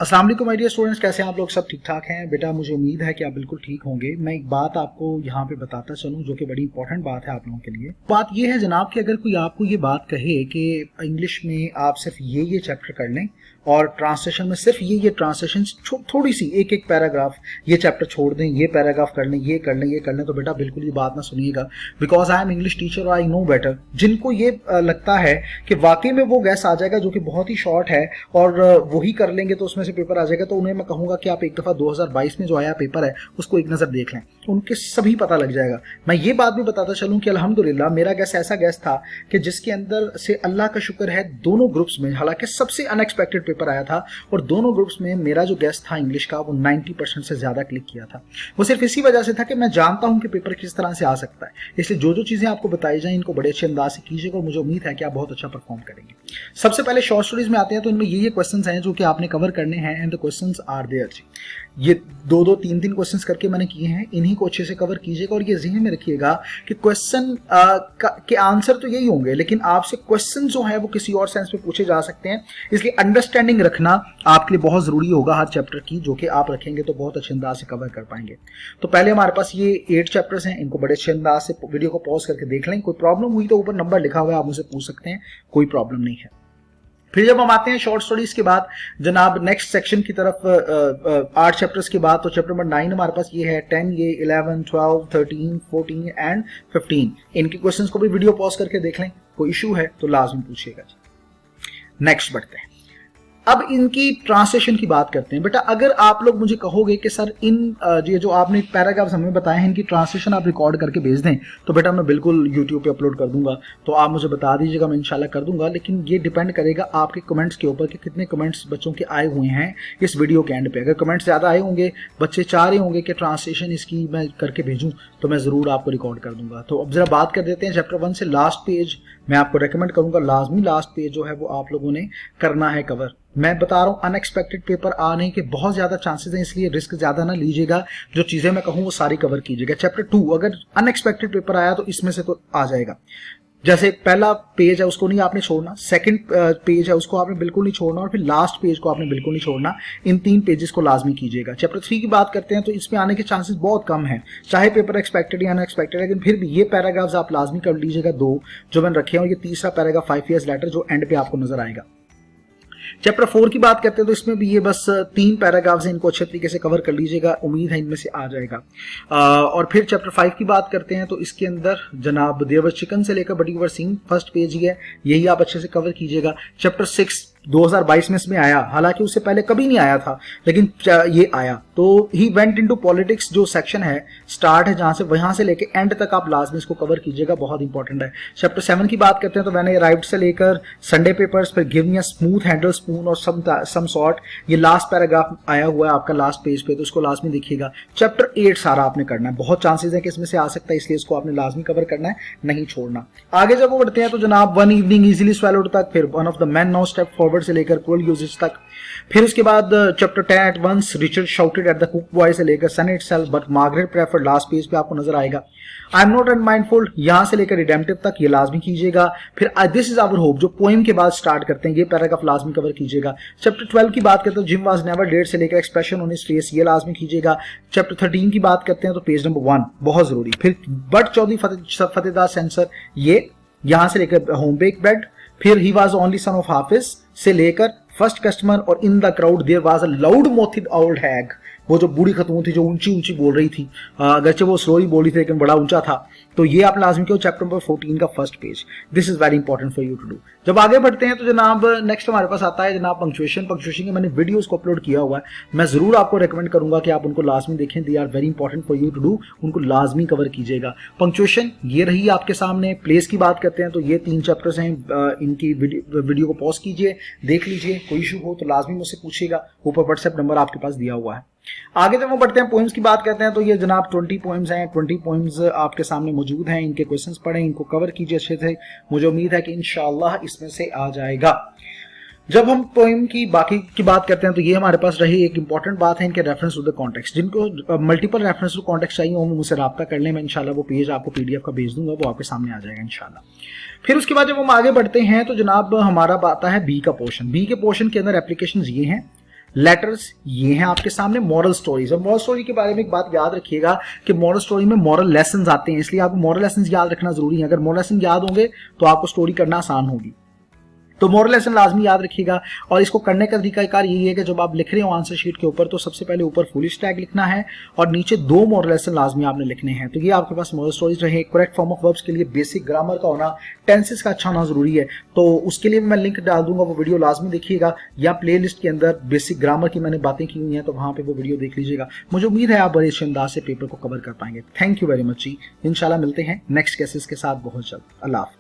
अस्सलाम वालेकुम my dear students, कैसे हैं आप लोग? सब ठीक ठाक हैं बेटा? मुझे उम्मीद है कि आप बिल्कुल ठीक होंगे। मैं एक बात आपको यहाँ पे बताता चलूँ जो कि बड़ी इंपॉर्टेंट बात है आप लोगों के लिए। बात ये है जनाब कि अगर कोई आपको ये बात कहे कि इंग्लिश में आप सिर्फ ये चैप्टर कर लें और ट्रांसलेशन में सिर्फ ये ट्रांसलेशन थोड़ी सी एक पैराग्राफ ये चैप्टर छोड़ दें, ये पैराग्राफ कर लें, ये कर लें, ये कर लें, तो बेटा बिल्कुल ये बात ना सुनिएगा। Because I am English teacher और आई नो बेटर। जिनको ये लगता है कि वाकई में वो गैस आ जाएगा जो कि बहुत ही शॉर्ट है और वही कर लेंगे तो उसमें से पेपर आ जाएगा, तो उन्हें मैं कहूंगा कि आप एक दफ़ा 2022 में जो आया पेपर है उसको एक नज़र देख लें, उनके सभी पता लग जाएगा। मैं ये बात भी बताता चलूं कि अल्हम्दुलिल्लाह मेरा गैस ऐसा गैस था कि जिसके अंदर से अल्लाह का शुक्र है दोनों ग्रुप्स में, हालांकि सबसे अनएक्सपेक्टेड पेपर आया था और दोनों ग्रुप्स में मेरा जो गैस था इंग्लिश का वो 90% से ज़्यादा क्लिक किया था। वो सिर्फ इसी वजह से था कि मैं जानता हूं कि पेपर किस तरह से आ सकता है, इसलिए जो चीज़ें आपको बताई जाएं इनको बड़े अच्छे अंदाज से कीजिएगा और मुझे उम्मीद है कि आप बहुत अच्छा परफॉर्म करेंगे। सबसे पहले शॉर्ट स्टोरीज में आते हैं तो इनमें ये क्वेश्चंस हैं जो कि आपने कवर करने हैं and the questions are there ji. ये दो तीन क्वेश्चंस करके मैंने किए हैं, इन्हीं को अच्छे से कवर कीजिएगा और ये ज़हन में रखिएगा कि क्वेश्चन के आंसर तो यही होंगे लेकिन आपसे क्वेश्चन जो है वो किसी और सेंस में पूछे जा सकते हैं, इसलिए अंडरस्टैंडिंग रखना आपके लिए बहुत ज़रूरी होगा हर चैप्टर की, जो कि आप रखेंगे तो बहुत अच्छे अंदाज से कवर कर पाएंगे। तो पहले हमारे पास ये 8 चैप्टर्स हैं, इनको बड़े अच्छे अंदाज से वीडियो को पॉज करके देख लें। कोई प्रॉब्लम हुई तो ऊपर नंबर लिखा हुआ है, आप मुझसे पूछ सकते हैं, कोई प्रॉब्लम नहीं है। फिर जब हम आते हैं शॉर्ट स्टोरीज के बाद जनाब नेक्स्ट सेक्शन की तरफ 8 चैप्टर्स के बाद, तो चैप्टर नंबर 9 हमारे पास ये है 10, ये 11, 12, 13, 14 एंड 15। इनके क्वेश्चंस को भी वीडियो पॉज करके देख लें, कोई इशू है तो लाजमी पूछिएगा जी। नेक्स्ट बढ़ते हैं, अब इनकी ट्रांसलेशन की बात करते हैं। बेटा अगर आप लोग मुझे कहोगे कि सर इन ये जो आपने पैराग्राफ्स हमें बताए हैं इनकी ट्रांसलेशन आप रिकॉर्ड करके भेज दें, तो बेटा मैं बिल्कुल यूट्यूब पे अपलोड कर दूंगा, तो आप मुझे बता दीजिएगा, मैं इंशाल्लाह कर दूंगा। लेकिन ये डिपेंड करेगा आपके कमेंट्स के ऊपर कि कितने कमेंट्स बच्चों के आए हुए हैं इस वीडियो के एंड पे। अगर कमेंट्स ज़्यादा आए होंगे, बच्चे चाह रहे होंगे कि ट्रांसलेशन इसकी मैं करके भेजूँ, तो मैं ज़रूर आपको रिकॉर्ड कर दूंगा। तो अब ज़रा बात कर देते हैं चैप्टर 1 से लास्ट पेज मैं आपको रेकमेंड करूँगा, लाजमी लास्ट पेज जो है वो आप लोगों ने करना है कवर। मैं बता रहा हूँ अनएक्सपेक्टेड पेपर आने के बहुत ज़्यादा चांसेस हैं, इसलिए रिस्क ज़्यादा ना लीजिएगा, जो चीज़ें मैं कहूँ वो सारी कवर कीजिएगा। चैप्टर 2 अगर अनएक्सपेक्टेड पेपर आया तो इसमें से तो आ जाएगा। जैसे पहला पेज है उसको नहीं आपने छोड़ना, सेकंड पेज है उसको आपने बिल्कुल नहीं छोड़ना और फिर लास्ट पेज को आपने बिल्कुल नहीं छोड़ना। इन 3 पेजेस को लाजमी कीजिएगा। चैप्टर 3 की बात करते हैं तो इसमें आने के चांसेस बहुत कम हैं, चाहे पेपर एक्सपेक्टेड या अनएक्सपेक्टेड, लेकिन फिर भी ये पैराग्राफ्स आप लाजमी कर लीजिएगा 2 जो मैंने रखे हैं, और ये तीसरा पैराग्राफ 5 ईयर्स लेटर जो एंड पे आपको नजर आएगा। चैप्टर 4 की बात करते हैं तो इसमें भी ये बस 3 पैराग्राफ्स हैं, इनको अच्छे तरीके से कवर कर लीजिएगा, उम्मीद है इनमें से आ जाएगा। और फिर चैप्टर 5 की बात करते हैं तो इसके अंदर जनाब देवर चिकन से लेकर but you were seeing first page ही है, यही आप अच्छे से कवर कीजिएगा। चैप्टर 6 2022 में इसमें आया, हालांकि उससे पहले कभी नहीं आया था लेकिन ये आया। तो ही वेंट इनटू पॉलिटिक्स जो सेक्शन है स्टार्ट है जहां से, वहां से लेके एंड तक आप लाजमी इसको कवर कीजिएगा, बहुत इंपॉर्टेंट है। चैप्टर 7 की बात करते हैं तो व्हेन आई अराइव्ड से लेकर संडे पेपर्स, फिर give me a smooth handle spoon और सम सॉर्ट, ये लास्ट पैराग्राफ आया हुआ है आपका लास्ट पेज पे, तो उसको लाजमी देखिएगा। चैप्टर 8 सारा आपने करना है, बहुत चांसेस है कि इसमें से आ सकता है, इसलिए इसको आपने लाजमी कवर करना है, नहीं छोड़ना। आगे जब वो बढ़ते हैं तो जनाब वन इवनिंग इजीली स्वेलोड तक, फिर one of the man now step forward से लेकर क्रूअल यूजेज तक, फिर उसके बाद chapter 10 at once Richard shouted at the cook boy से लेकर sun itself but Margaret preferred, last page पे आपको नजर आएगा। आई एम नॉट अनमाइंडफुल यहां से लेकर रिडेम्पटिव तक ये लाजमी कीजिएगा। फिर दिस इज आवर होप जो पोएम के बाद स्टार्ट करते हैं, ये पैराग्राफ लाजमी कवर कीजिएगा। चैप्टर 12 की बात करते हैं जिम वाज नेवर डेड से लेकर एक्सप्रेशन ऑन हिज फेस, ये लाजमी कीजिएगा। चैप्टर 13 की बात करते हैं तो पेज नंबर 1 बहुत जरूरी। फिर बट चौधरी फतेहदास सेंसर, ये यहां से लेकर होम बेक ब्रेड, फिर he was only son of Hafiz से लेकर फर्स्ट कस्टमर और in the crowd there was a loud mouthed old hag, वो जो बूढ़ी खतून थी जो ऊंची ऊंची बोल रही थी, अगरचे वो स्लोली बोल रही थी लेकिन बड़ा ऊंचा था, तो ये आप लाजमी क्यों चैप्टर नंबर 14 का first page, this is very important for you to do. जब आगे बढ़ते हैं तो जनाब नेक्स्ट हमारे पास आता है जनाब पंक्चुएशन के मैंने वीडियोस को अपलोड किया हुआ है, मैं जरूर आपको रेकमेंड करूंगा कि आप उनको लाजमी देखें, they are very important for you to do, उनको लाजमी कवर कीजिएगा। पंक्चुएशन ये रही आपके सामने। प्लेस की बात करते हैं तो ये 3 चैप्टर्स हैं, इनकी वीडियो को पॉज कीजिए, देख लीजिए, कोई इशू हो तो लाजमी मुझसे पूछिएगा, ऊपर व्हाट्सएप नंबर आपके पास दिया हुआ है। आगे जब वो बढ़ते हैं पोएम्स की बात करते हैं तो ये जनाब 20 पोएम्स हैं, 20 पोएम्स आपके सामने मौजूद हैं, इनके क्वेश्चंस पढ़ें, इनको कवर कीजिए अच्छे से, मुझे उम्मीद है कि इंशाअल्लाह इसमें से आ जाएगा। जब हम पोएम की बाकी की बात करते हैं तो ये हमारे पास रही एक इंपॉर्टेंट बात है इनके रेफरेंस टू द कॉन्टेक्स्ट। जिनको मल्टीपल रेफरेंस टू कॉन्टेक्स्ट चाहिए वो मुझसे रब्ता कर लें, मैं इंशाल्लाह वो पेज आपको PDF का भेज दूंगा, वो आपके सामने आ जाएगा इंशाल्लाह। फिर उसके बाद जब हम आगे बढ़ते हैं तो जनाब हमारा आता है बी का पोर्शन। बी के पोर्शन के अंदर एप्लीकेशंस ये हैं, लेटर्स ये हैं आपके सामने मॉरल स्टोरीज। और मॉरल स्टोरी के बारे में एक बात याद रखिएगा कि मॉरल स्टोरी में मॉरल लेसन्स आते हैं, इसलिए आपको मॉरल लेसन्स याद रखना जरूरी है। अगर मॉरल लेसन याद होंगे तो आपको स्टोरी करना आसान होगी। तो मॉरल लेसन लाजमी याद रखिएगा। और इसको करने का तरीकाकार यही है कि जब आप लिख रहे हो आंसर शीट के ऊपर तो सबसे पहले ऊपर फुलिश टैग लिखना है और नीचे 2 मॉरल लेसन लाजमी आपने लिखने हैं। तो ये आपके पास मॉरल स्टोरीज रहे। करेक्ट फॉर्म ऑफ वर्ब्स के लिए बेसिक ग्रामर का होना, टेंसेस का अच्छा होना जरूरी है। तो उसके लिए मैं लिंक डाल दूंगा, वो वीडियो लाजमी देखिएगा, या प्ले लिस्ट के अंदर बेसिक ग्रामर की मैंने बातें की हुई हैं तो वहां पर वो वीडियो देख लीजिएगा। मुझे उम्मीद है आप बड़े अच्छे अंदाज से पेपर को कवर कर पाएंगे। थैंक यू वेरी मच जी। इंशाल्लाह मिलते हैं नेक्स्ट केसेस के साथ बहुत जल्द। अल्लाह हाफ़िज़।